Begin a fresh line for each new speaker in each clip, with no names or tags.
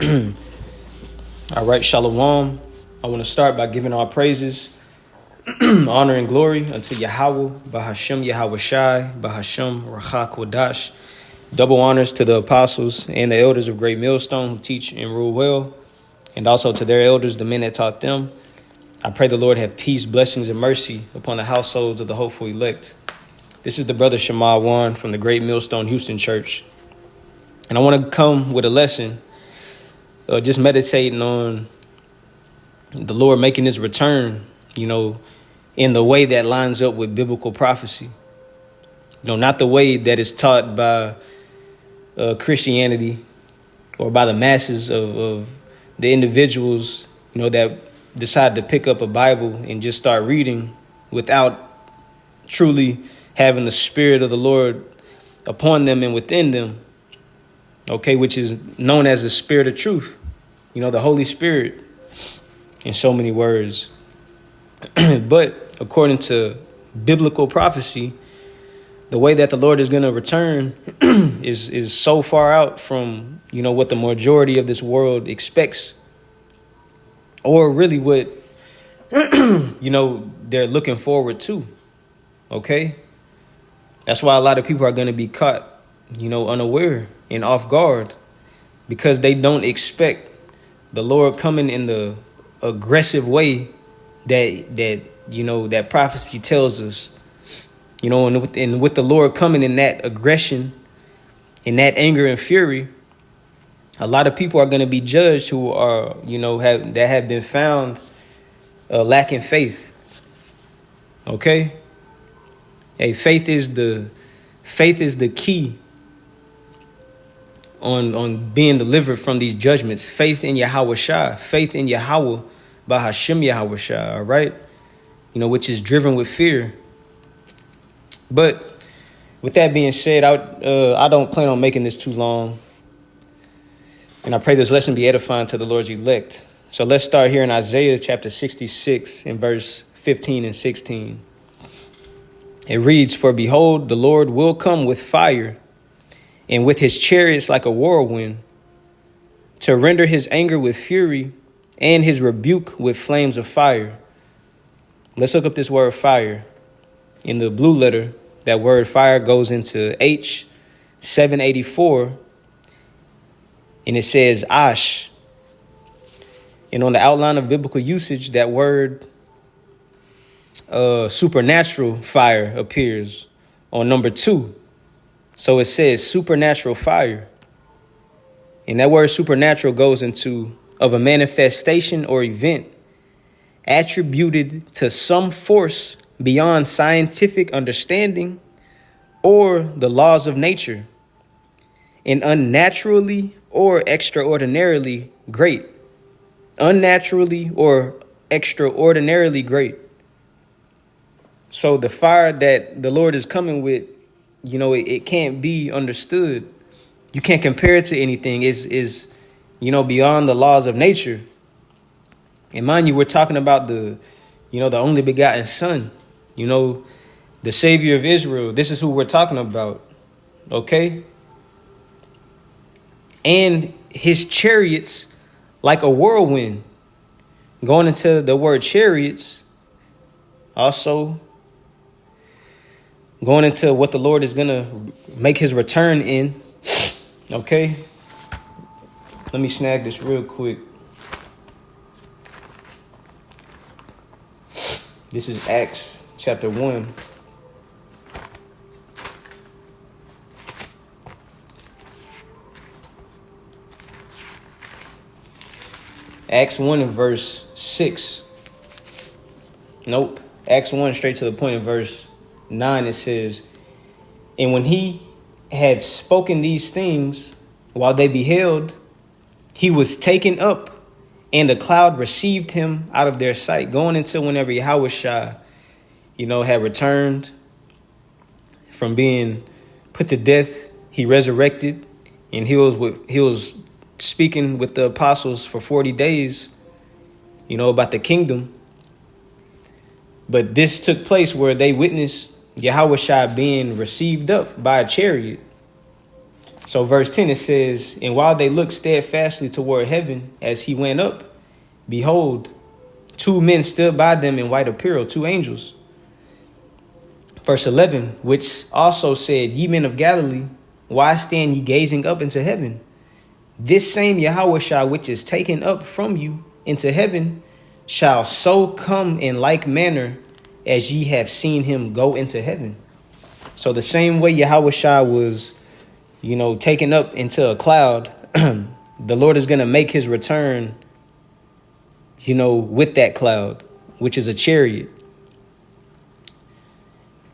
All right, Shalom. I want to start by giving our praises, honor, and glory unto Yahweh, Bahashem Yahweh Shai, Bahashem Rachak Wadash. Double honors to the apostles and the elders of Great Millstone who teach and rule well, and also to their elders, the men that taught them. I pray the Lord have peace, blessings, and mercy upon the households of the hopeful elect. This is the brother Shema Wan from the Great Millstone Houston Church. And I want to come with a lesson, just meditating on the Lord making his return, in the way that lines up with biblical prophecy. Not the way that is taught by Christianity or by the masses of the individuals, that decide to pick up a Bible and just start reading without truly having the Spirit of the Lord upon them and within them, which is known as the Spirit of truth, the Holy Spirit in so many words. But according to biblical prophecy, the way that the Lord is going to return is so far out from, what the majority of this world expects, or really what, they're looking forward to. Okay. That's why a lot of people are going to be caught, unaware and off guard, because they don't expect the Lord coming in the aggressive way that prophecy tells us. And with the Lord coming in that aggression, in that anger and fury, a lot of people are going to be judged who are, have been found lacking faith. Okay. Hey, faith is the key on being delivered from these judgments. Faith in Yahweh Shai, faith in Yahweh, Bahashem Yahweh Shai, all right? Which is driven with fear. But with that being said, I don't plan on making this too long. And I pray this lesson be edifying to the Lord's elect. So let's start here in Isaiah chapter 66 and verse 15 and 16. It reads, "For behold, the Lord will come with fire, and with his chariots like a whirlwind, to render his anger with fury and his rebuke with flames of fire." Let's look up this word fire. In the blue letter, that word fire goes into H784, and it says Ash. And on the outline of biblical usage, that word supernatural fire appears on number 2. So it says supernatural fire. And that word supernatural goes into of a manifestation or event attributed to some force beyond scientific understanding or the laws of nature, and unnaturally or extraordinarily great. Unnaturally or extraordinarily great. So the fire that the Lord is coming with, it can't be understood. You can't compare it to anything. Is beyond the laws of nature. And mind you, we're talking about the only begotten Son, the Savior of Israel. This is who we're talking about. Okay. And his chariots like a whirlwind. Going into the word chariots, also going into what the Lord is going to make his return in. Okay. Let me snag this real quick. This is Acts chapter 1. Acts 1 and verse 6. Nope. Acts 1 straight to the point in verse 9. It says, "And when he had spoken these things, while they beheld, he was taken up, and a cloud received him out of their sight." Going into whenever Yahweh Shai, had returned from being put to death, he resurrected, and he was speaking with the apostles for 40 days, about the kingdom. But this took place where they witnessed Yahweh Shai being received up by a chariot. So verse 10, it says, and while they looked steadfastly toward heaven as he went up, behold, two men stood by them in white apparel, two angels. Verse 11, which also said, ye men of Galilee, why stand ye gazing up into heaven? This same Yahushua which is taken up from you into heaven shall so come in like manner as ye have seen him go into heaven. So the same way Yahushua was, taken up into a cloud, the Lord is going to make his return, with that cloud, which is a chariot.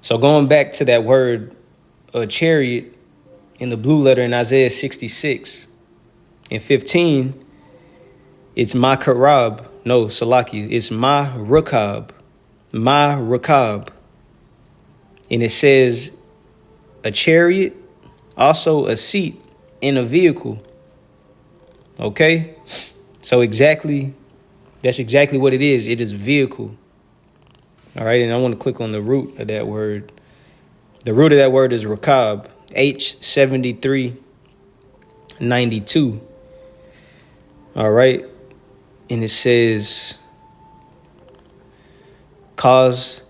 So going back to that word, chariot, in the blue letter in Isaiah 66 and 15, it's makarab. No, Salaki. It's ma-rakab. Ma-rakab. And it says a chariot, also a seat in a vehicle. Okay? So that's exactly what it is. It is a vehicle. All right, and I want to click on the root of that word. The root of that word is rakab, H7392. All right, and it says cause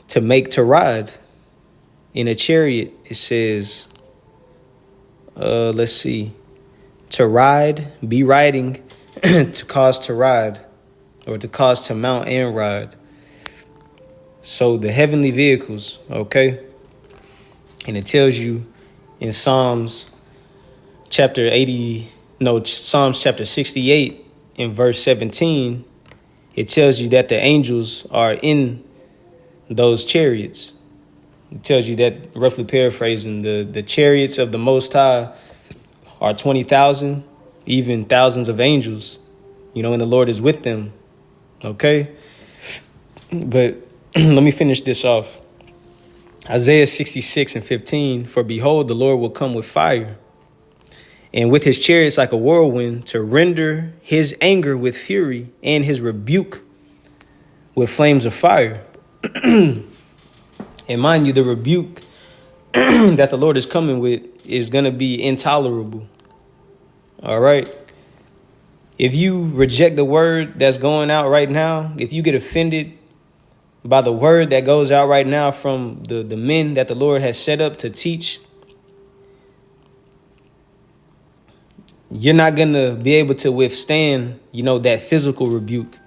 to make to ride. In a chariot, it says, let's see, to ride, be riding, to cause to ride, or to cause to mount and ride. So the heavenly vehicles, okay? And it tells you in Psalms chapter 68 in verse 17, it tells you that the angels are in those chariots. It tells you that, roughly paraphrasing, the chariots of the Most High are 20,000, even thousands of angels, and the Lord is with them, okay? But let me finish this off. Isaiah 66 and 15, for behold, the Lord will come with fire, and with his chariots like a whirlwind, to render his anger with fury and his rebuke with flames of fire. And mind you, the rebuke that the Lord is coming with is going to be intolerable. All right. If you reject the word that's going out right now, if you get offended by the word that goes out right now from the men that the Lord has set up to teach, you're not going to be able to withstand, that physical rebuke,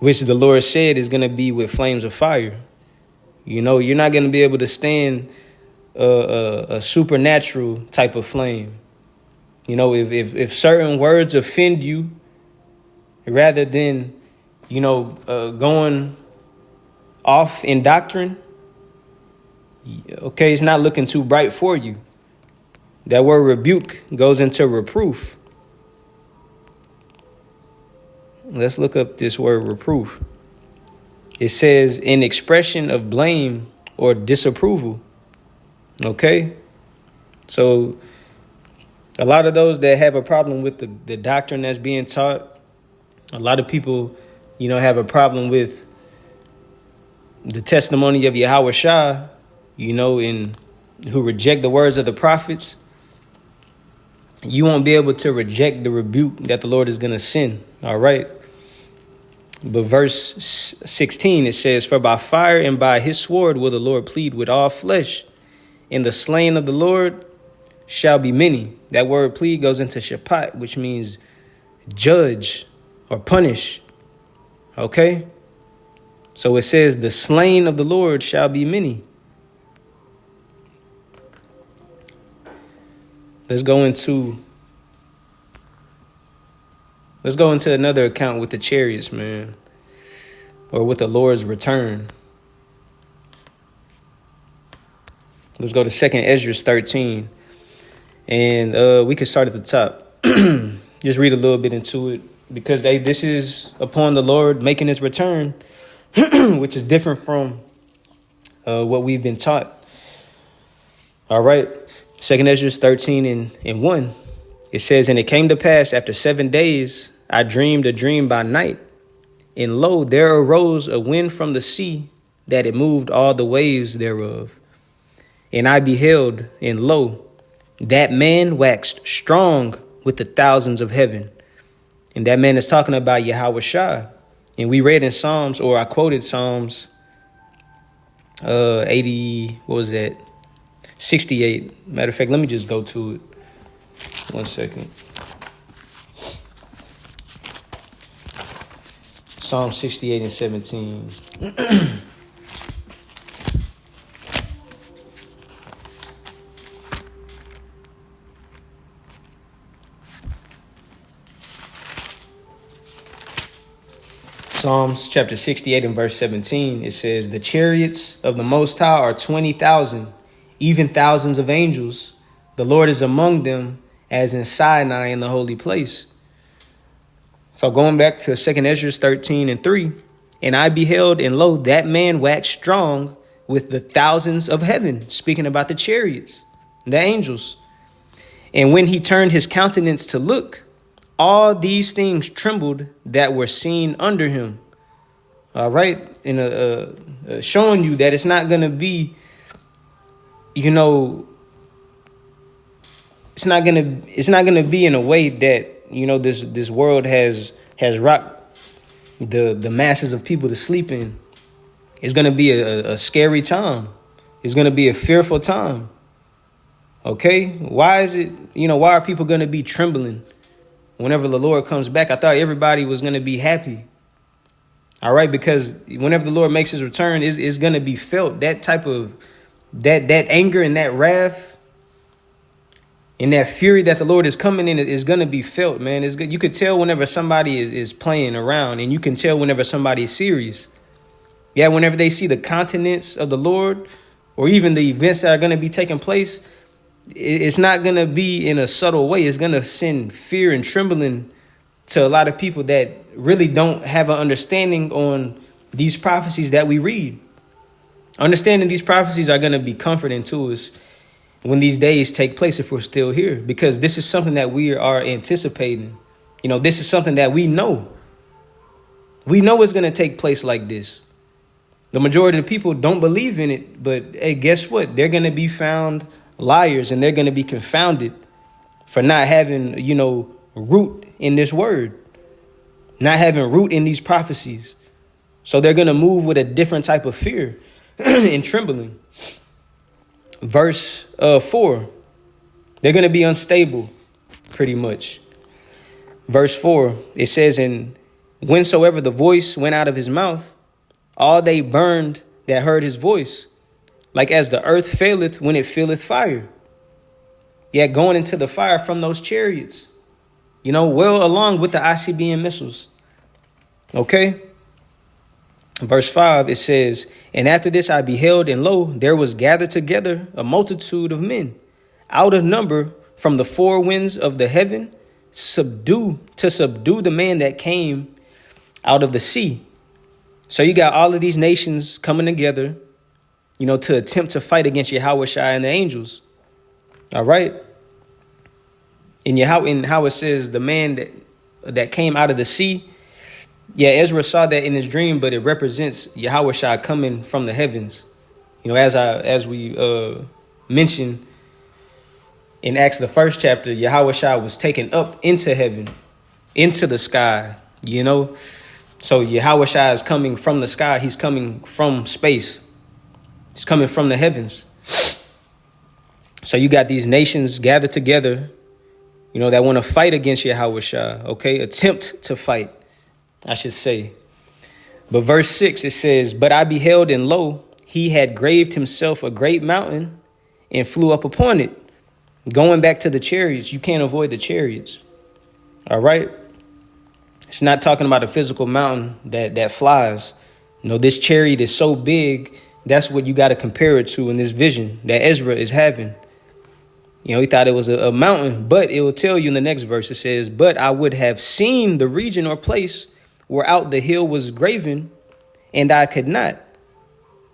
which the Lord said is going to be with flames of fire. You're not going to be able to stand a supernatural type of flame. If certain words offend you, rather than, going off in doctrine, okay, it's not looking too bright for you. That word rebuke goes into reproof. Let's look up this word reproof. It says an expression of blame or disapproval. Okay? So a lot of those that have a problem with the doctrine that's being taught, a lot of people, have a problem with the testimony of Yahushua, and who reject the words of the prophets. You won't be able to reject the rebuke that the Lord is going to send. All right. But verse 16, it says, for by fire and by his sword will the Lord plead with all flesh, and the slain of the Lord shall be many. That word plead goes into shapat, which means judge or punish. Okay? So it says the slain of the Lord shall be many. Let's go into another account with the chariots, man, or with the Lord's return. Let's go to 2nd Ezra 13, and we can start at the top. Just read a little bit into it, because this is upon the Lord making his return, which is different from what we've been taught. All right. 2nd Ezra 13 and 1. It says, and it came to pass after 7 days, I dreamed a dream by night. And lo, there arose a wind from the sea, that it moved all the waves thereof. And I beheld, and lo, that man waxed strong with the thousands of heaven. And that man is talking about Yahweh Shai. And we read in Psalms, or I quoted Psalms 80, what was that? 68. Matter of fact, let me just go to it. 1 second. Psalm 68 and 17. Psalms chapter 68 and verse 17, it says, the chariots of the Most High are 20,000, even thousands of angels. The Lord is among them as in Sinai in the holy place. So going back to 2 Ezra 13 and 3, and I beheld, and lo, that man waxed strong with the thousands of heaven, speaking about the chariots, the angels. And when he turned his countenance to look, all these things trembled that were seen under him. All right. And showing you that it's not going to be, it's not going to be in a way that, this world has rocked the masses of people to sleep in. It's going to be a scary time. It's going to be a fearful time. OK, why is it, why are people going to be trembling whenever the Lord comes back? I thought everybody was going to be happy. All right, because whenever the Lord makes his return, is going to be felt. That type of that anger and that wrath and that fury that the Lord is coming in is going to be felt, man. It's good. You could tell whenever somebody is playing around, and you can tell whenever somebody is serious. Yeah, whenever they see the countenance of the Lord, or even the events that are going to be taking place, it's not going to be in a subtle way. It's going to send fear and trembling to a lot of people that really don't have an understanding on these prophecies that we read. Understanding these prophecies are going to be comforting to us when these days take place, if we're still here, because this is something that we are anticipating. This is something that we know. We know it's going to take place like this. The majority of the people don't believe in it. But hey, guess what? They're going to be found liars, and they're going to be confounded for not having, root in this word, not having root in these prophecies. So they're going to move with a different type of fear and trembling. Verse 4, they're going to be unstable, pretty much. Verse 4, it says, and whensoever the voice went out of his mouth, all they burned that heard his voice, like as the earth faileth when it feeleth fire. Yeah, going into the fire from those chariots, well along with the ICBM missiles. Okay. Verse 5, it says, and after this I beheld, and lo, there was gathered together a multitude of men out of number from the four winds of the heaven, to subdue the man that came out of the sea. So you got all of these nations coming together, to attempt to fight against Yahweh Shai and the angels. All right. And how it says the man that came out of the sea. Yeah, Ezra saw that in his dream, but it represents Yahweh Shai coming from the heavens. As we mentioned in Acts, the first chapter, Yahweh Shai was taken up into heaven, into the sky, So Yahweh Shai is coming from the sky. He's coming from space. He's coming from the heavens. So you got these nations gathered together, that want to fight against Yahweh Shai. Okay, attempt to fight, I should say. But verse 6, it says, but I beheld, and lo, he had graved himself a great mountain and flew up upon it. Going back to the chariots, you can't avoid the chariots. All right. It's not talking about a physical mountain that flies. This chariot is so big. That's what you got to compare it to in this vision that Ezra is having. He thought it was a mountain, but it will tell you in the next verse. It says, but I would have seen the region or place where out the hill was graven, and I could not.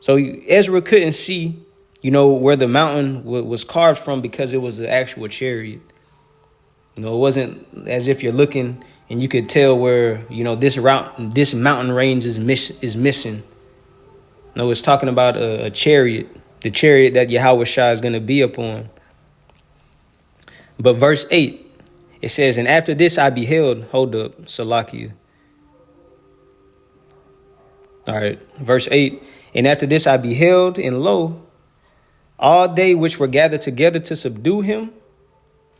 So Ezra couldn't see, where the mountain was carved from, because it was an actual chariot. It wasn't as if you're looking and you could tell where, this mountain range is missing. No, it's talking about a chariot, the chariot that Yahweh Shai is going to be upon. But verse 8, it says, and after this I beheld, hold up, Salakia. All right, verse 8, and after this I beheld, and lo, all they which were gathered together to subdue him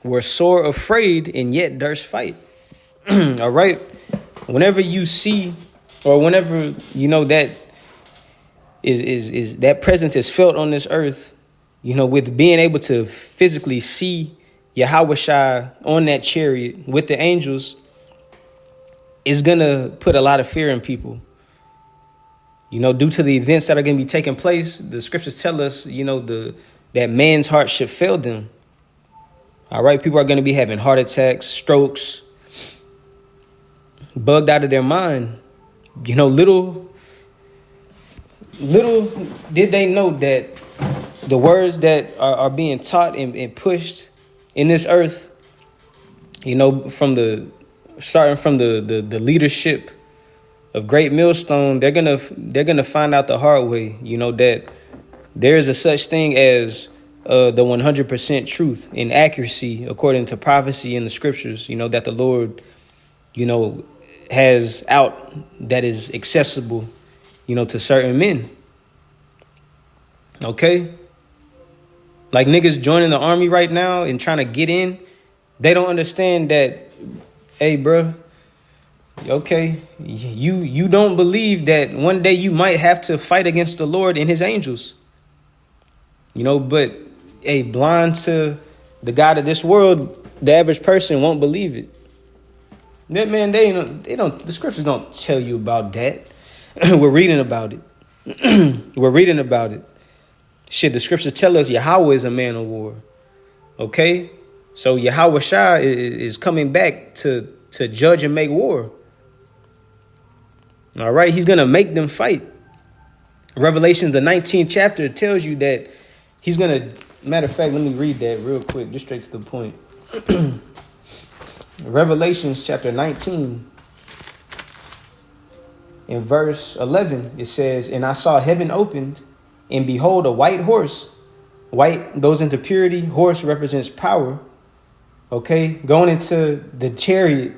were sore afraid and yet durst fight. All right, whenever you see, or whenever you know that is that presence is felt on this earth, you know, with being able to physically see Yahweh Shai on that chariot with the angels, is going to put a lot of fear in people. You know, due to the events that are going to be taking place, the scriptures tell us, you know, that man's heart should fail them. All right, people are going to be having heart attacks, strokes, bugged out of their mind. You know, little did they know that the words that are being taught and pushed in this earth, you know, starting from the leadership of Great Millstone, they're gonna find out the hard way, you know, that there is a such thing as the 100% truth and accuracy according to prophecy in the scriptures, you know, that the Lord, you know, has out that is accessible, you know, to certain men. Okay. Like niggas joining the army right now and trying to get in. They don't understand that, hey, bro, okay, you don't believe that one day you might have to fight against the Lord and his angels. You know, but hey, blind to the God of this world, the average person won't believe it. That man, they don't. The scriptures don't tell you about that. We're reading about it. We're reading about it. Shit, the scriptures tell us Yahweh is a man of war. Okay, so Yahweh Shai is coming back to judge and make war. All right, he's gonna make them fight. Revelations, the 19th chapter, tells you that he's gonna. Matter of fact, let me read that real quick, just straight to the point. Revelations chapter 19, in verse 11, it says, and I saw heaven opened, and behold, a white horse. White goes into purity. Horse represents power. Okay, going into the chariot.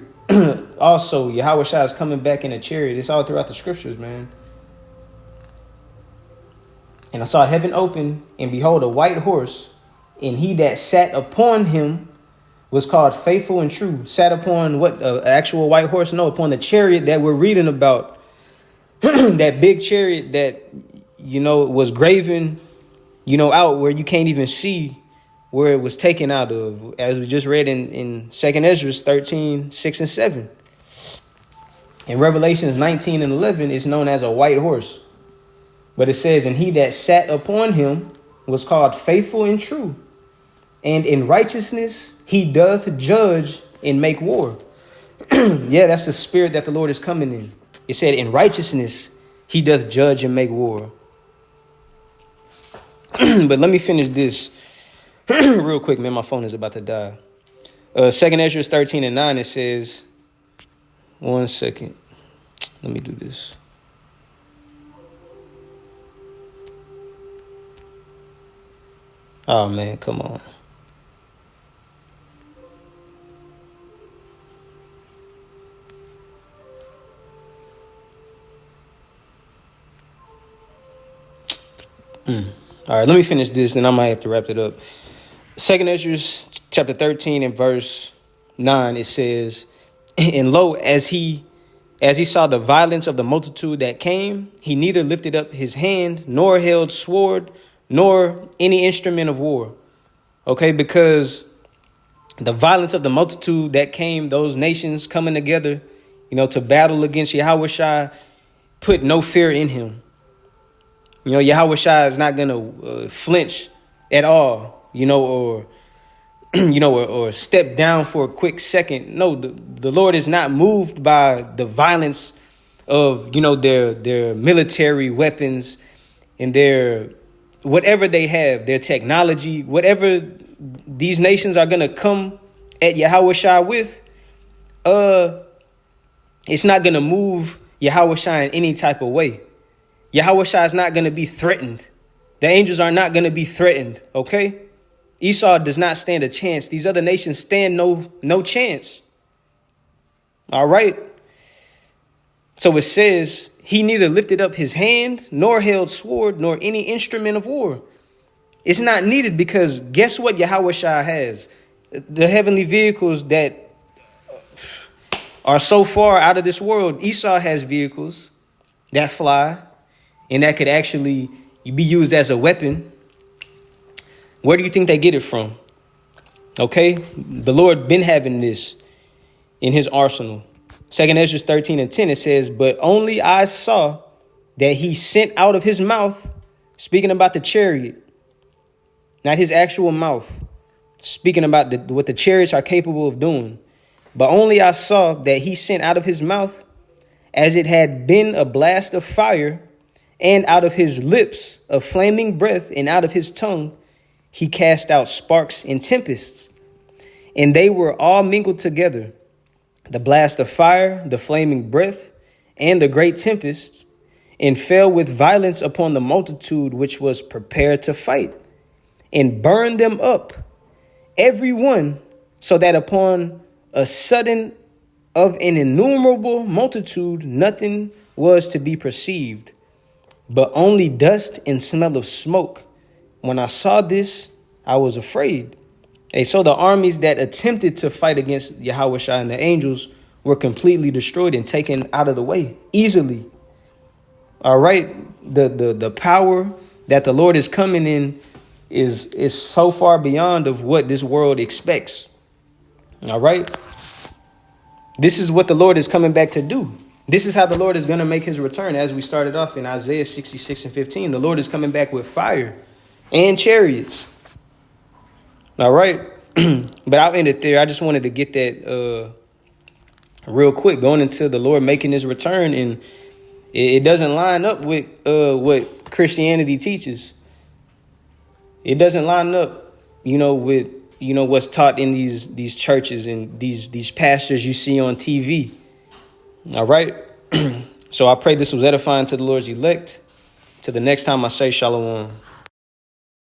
Also, Yahweh Shai is coming back in a chariot. It's all throughout the scriptures, man. And I saw heaven open, and behold, a white horse, and he that sat upon him was called faithful and true. Sat upon what? Actual white horse? No, upon the chariot that we're reading about. That big chariot that, you know, was graven, you know, out where you can't even see where it was taken out of, as we just read in 2nd Ezra 13, 6 and 7. In Revelations 19 and 11, it's known as a white horse. But it says, and he that sat upon him was called faithful and true. And in righteousness he doth judge and make war. Yeah, that's the spirit that the Lord is coming in. It said, in righteousness he doth judge and make war. But let me finish this real quick, man. My phone is about to die. 2nd Ezra 13 and 9, it says, one second. Let me do this. Oh, man, come on. All right, let me finish this, then I might have to wrap it up. 2nd Ezra chapter 13 and verse 9, it says, and lo, as he saw the violence of the multitude that came, he neither lifted up his hand, nor held sword, nor any instrument of war. Okay, because the violence of the multitude that came, those nations coming together, you know, to battle against Yahweh Shai, put no fear in him. You know, Yahweh Shai is not going to flinch at all, you know, or, you know, or step down for a quick second. No, the Lord is not moved by the violence of, you know, their military weapons and their whatever they have, their technology, whatever these nations are going to come at Yahweh Shai with. It's not going to move Yahweh Shai in any type of way. Yahweh Shai is not going to be threatened. The angels are not going to be threatened, okay? Esau does not stand a chance. These other nations stand no chance. All right. So it says he neither lifted up his hand nor held sword nor any instrument of war. It's not needed because guess what Yahweh Shai has? The heavenly vehicles that are so far out of this world. Esau has vehicles that fly and that could actually be used as a weapon. Where do you think they get it from? Okay, the Lord been having this in his arsenal. 2nd Ezra 13:10, it says, but only I saw that he sent out of his mouth, speaking about the chariot, not his actual mouth, speaking about what the chariots are capable of doing. But only I saw that he sent out of his mouth, as it had been a blast of fire, and out of his lips a flaming breath, and out of his tongue he cast out sparks and tempests. And they were all mingled together, the blast of fire, the flaming breath, and the great tempest, and fell with violence upon the multitude which was prepared to fight, and burned them up, every one, so that upon a sudden of an innumerable multitude nothing was to be perceived, but only dust and smell of smoke. When I saw this, I was afraid. And so the armies that attempted to fight against Yahweh Shai and the angels were completely destroyed and taken out of the way easily. All right. The power that the Lord is coming in is so far beyond of what this world expects. All right. This is what the Lord is coming back to do. This is how the Lord is going to make his return. As we started off in Isaiah 66:15, the Lord is coming back with fire and chariots. All right. But I'll end it there. I just wanted to get that real quick, going into the Lord making his return. And it doesn't line up with what Christianity teaches. It doesn't line up, with, what's taught in these churches and these pastors you see on TV. All right. So I pray this was edifying to the Lord's elect. Till the next time I say shalom.